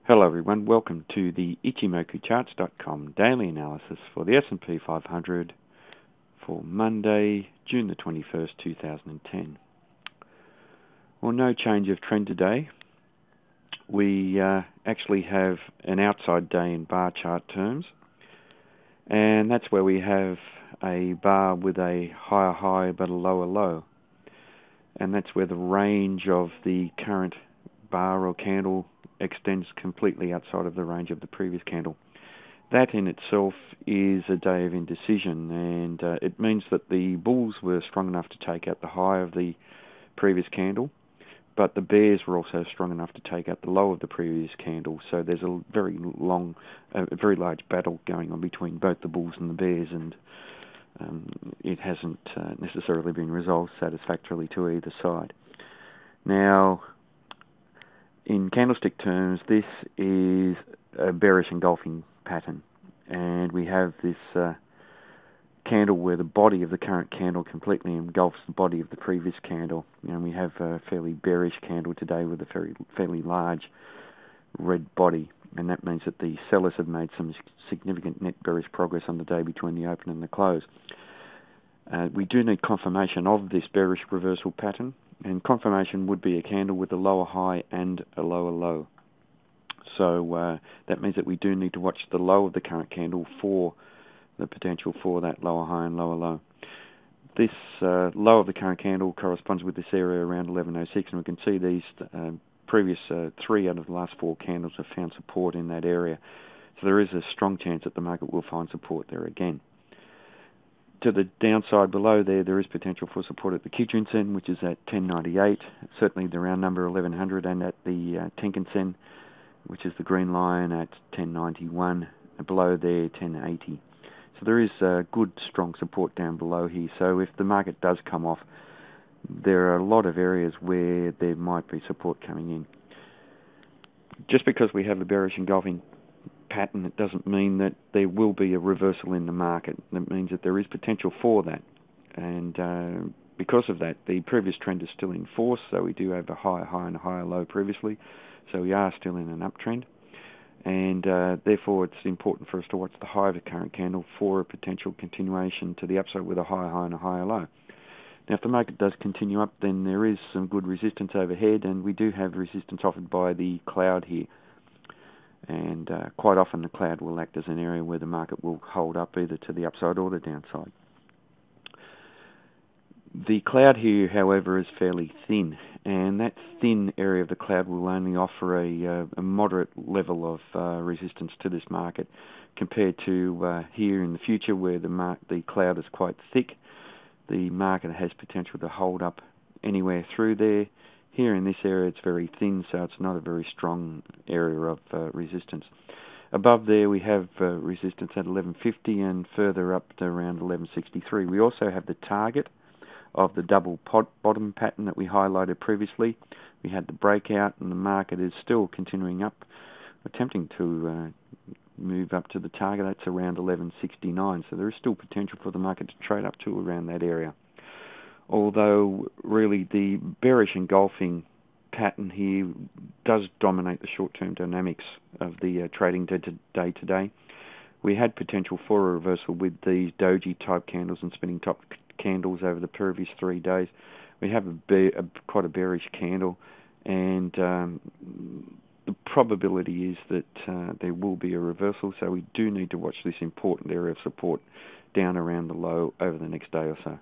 Hello everyone, welcome to the ichimokucharts.com daily analysis for the SP 500 for Monday, June the 21st, 2010. Well, no change of trend today. We actually have an outside day in bar chart terms, and that's where we have a bar with a higher high but a lower low, and that's where the range of the current bar or candle extends completely outside of the range of the previous candle. That in itself is a day of indecision, and it means that the bulls were strong enough to take out the high of the previous candle, but the bears were also strong enough to take out the low of the previous candle. So there's a very large battle going on between both the bulls and the bears, and it hasn't necessarily been resolved satisfactorily to either side. Now, in candlestick terms, this is a bearish engulfing pattern, and we have this candle where the body of the current candle completely engulfs the body of the previous candle. And we have a fairly bearish candle today with a fairly large red body, and that means that the sellers have made some significant net bearish progress on the day between the open and the close. We do need confirmation of this bearish reversal pattern, and confirmation would be a candle with a lower high and a lower low. So that means that we do need to watch the low of the current candle for the potential for that lower high and lower low. This low of the current candle corresponds with this area around 1106, and we can see these previous 3 out of the last 4 candles have found support in that area. So there is a strong chance that the market will find support there again. To the downside below there is potential for support at the Kijun-sen, which is at 1098, certainly the round number 1100, and at the Tenkan-sen, which is the green line, at 1091, and below there 1080. So there is good strong support down below here. So if the market does come off, there are a lot of areas where there might be support coming in. Just because we have a bearish engulfing pattern, it doesn't mean that there will be a reversal in the market. That means that there is potential for that, and because of that, the previous trend is still in force. So we do have a higher high and a higher low previously, so we are still in an uptrend, and therefore it's important for us to watch the high of the current candle for a potential continuation to the upside with a higher high and a higher low. Now, if the market does continue up, then there is some good resistance overhead, and we do have resistance offered by the cloud here. And quite often the cloud will act as an area where the market will hold up either to the upside or the downside. The cloud here, however, is fairly thin, and that thin area of the cloud will only offer a moderate level of resistance to this market compared to here in the future, where the cloud is quite thick. The market has potential to hold up anywhere through there. Here in this area it's very thin, so it's not a very strong area of resistance. Above there we have resistance at 1150, and further up to around 1163. We also have the target of the double bottom pattern that we highlighted previously. We had the breakout, and the market is still continuing up, attempting to move up to the target. That's around 1169, so there is still potential for the market to trade up to around that area. Although really the bearish engulfing pattern here does dominate the short-term dynamics of the trading day today. We had potential for a reversal with these doji type candles and spinning top candles over the previous 3 days. We have quite a bearish candle, and the probability is that there will be a reversal, so we do need to watch this important area of support down around the low over the next day or so.